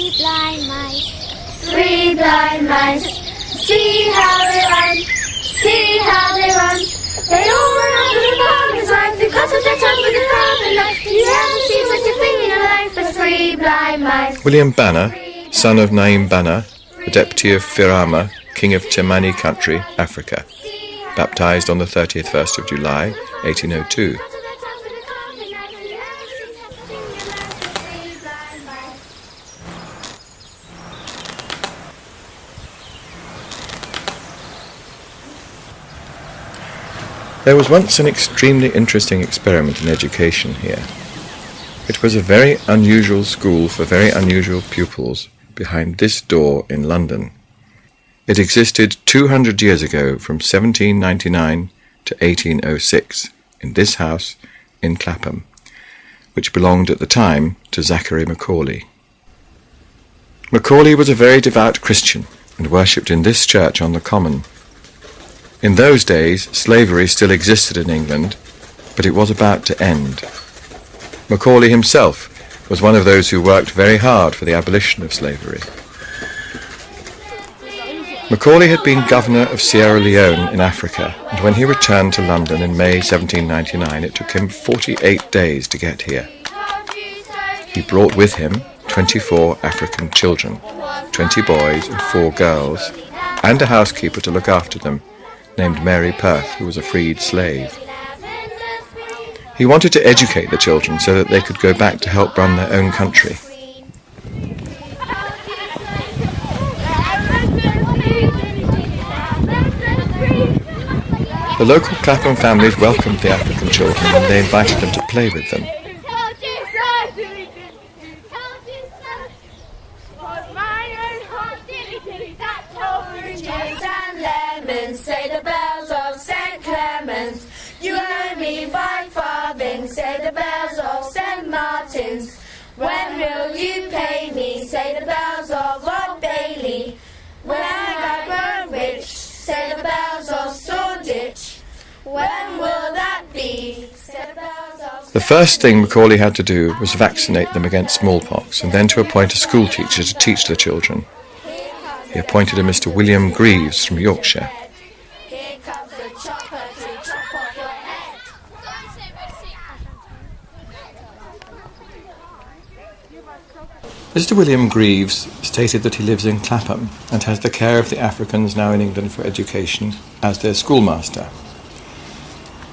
Three blind mice. Three blind mice. See how they run. See how they run. They all run after the farmer's wife who cuts off their tongue with a carving knife. You never see such a thing in your life as three blind mice. William Banner, son of Naim Banner, the deputy of Firama, king of Temani country, Africa, baptized on the 31st of July, 1802. There was once an extremely interesting experiment in education here. It was a very unusual school for very unusual pupils behind this door in London. It existed 200 years ago from 1799 to 1806 in this house in Clapham, which belonged at the time to Zachary Macaulay. Macaulay was a very devout Christian and worshipped in this church on the Common. In those days, slavery still existed in England, but it was about to end. Macaulay himself was one of those who worked very hard for the abolition of slavery. Macaulay had been governor of Sierra Leone in Africa, and when he returned to London in May 1799, it took him 48 days to get here. He brought with him 24 African children, 20 boys and 4 girls, and a housekeeper to look after them, named Mary Perth, who was a freed slave. He wanted to educate the children so that they could go back to help run their own country. The local Clapham families welcomed the African children and they invited them to play with them. Say the bells of St. Clement's. You owe me 5 farthings. Say the bells of St. Martin's. When will you pay me? Say the bells of Old Bailey. When I grow rich. Say the bells of Shoreditch. When will that be? Say the bells of... The first thing Macaulay had to do was vaccinate them against smallpox and then to appoint a school teacher to teach the children. He appointed a Mr. William Greaves from Yorkshire. Mr. William Greaves stated that he lives in Clapham and has the care of the Africans now in England for education as their schoolmaster.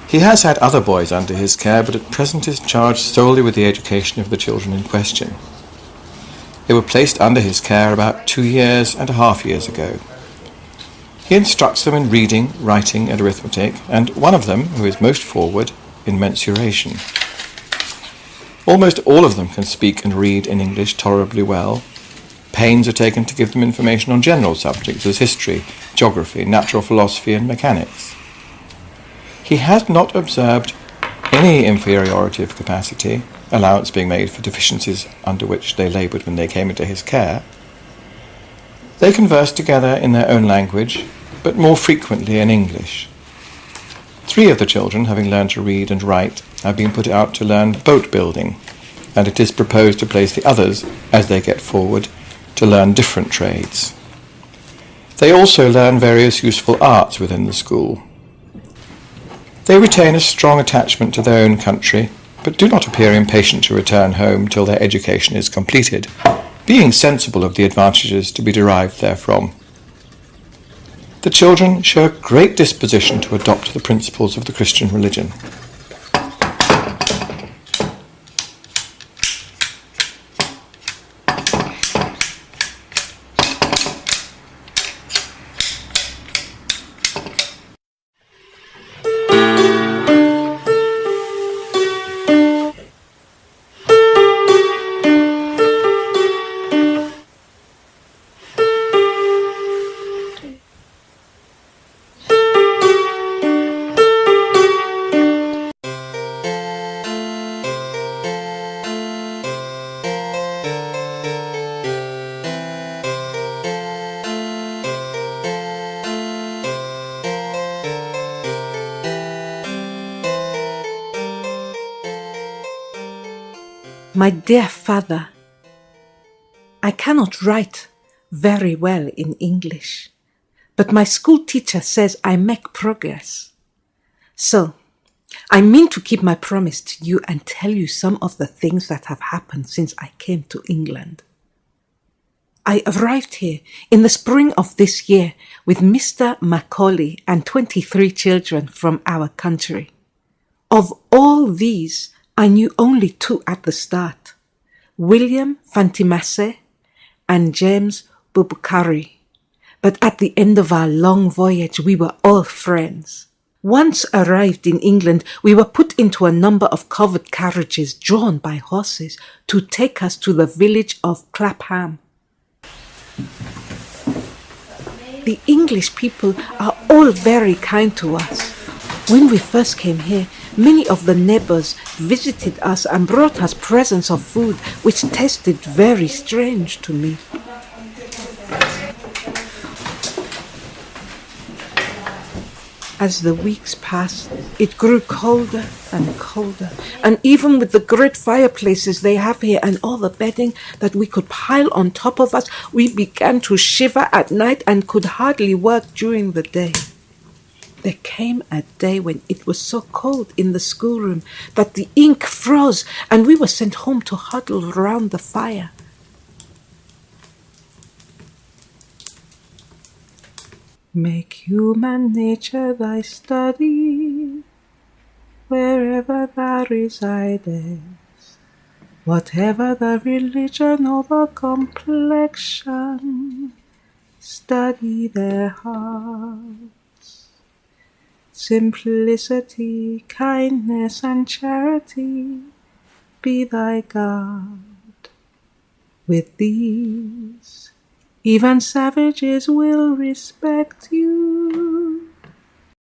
He has had other boys under his care, but at present is charged solely with the education of the children in question. They were placed under his care about 2.5 years ago. He instructs them in reading, writing and arithmetic, and one of them, who is most forward, in mensuration. Almost all of them can speak and read in English tolerably well. Pains are taken to give them information on general subjects as history, geography, natural philosophy and mechanics. He has not observed any inferiority of capacity, allowance being made for deficiencies under which they laboured when they came into his care. They converse together in their own language, but more frequently in English. 3 of the children, having learned to read and write, have been put out to learn boat building, and it is proposed to place the others, as they get forward, to learn different trades. They also learn various useful arts within the school. They retain a strong attachment to their own country, but do not appear impatient to return home till their education is completed, being sensible of the advantages to be derived therefrom. The children show a great disposition to adopt the principles of the Christian religion. My dear father, I cannot write very well in English, but my school teacher says I make progress. So, I mean to keep my promise to you and tell you some of the things that have happened since I came to England. I arrived here in the spring of this year with Mr. Macaulay and 23 children from our country. Of all these, I knew only 2 at the start, William Fantimase and James Bubukari. But at the end of our long voyage, we were all friends. Once arrived in England, we were put into a number of covered carriages drawn by horses to take us to the village of Clapham. The English people are all very kind to us. When we first came here, many of the neighbors visited us and brought us presents of food, which tasted very strange to me. As the weeks passed, it grew colder and colder, and even with the great fireplaces they have here and all the bedding that we could pile on top of us, we began to shiver at night and could hardly work during the day. There came a day when it was so cold in the schoolroom that the ink froze and we were sent home to huddle around the fire. Make human nature thy study, wherever thou residest, whatever the religion or the complexion, study their hearts. Simplicity, kindness, and charity be thy guard. With these, even savages will respect you.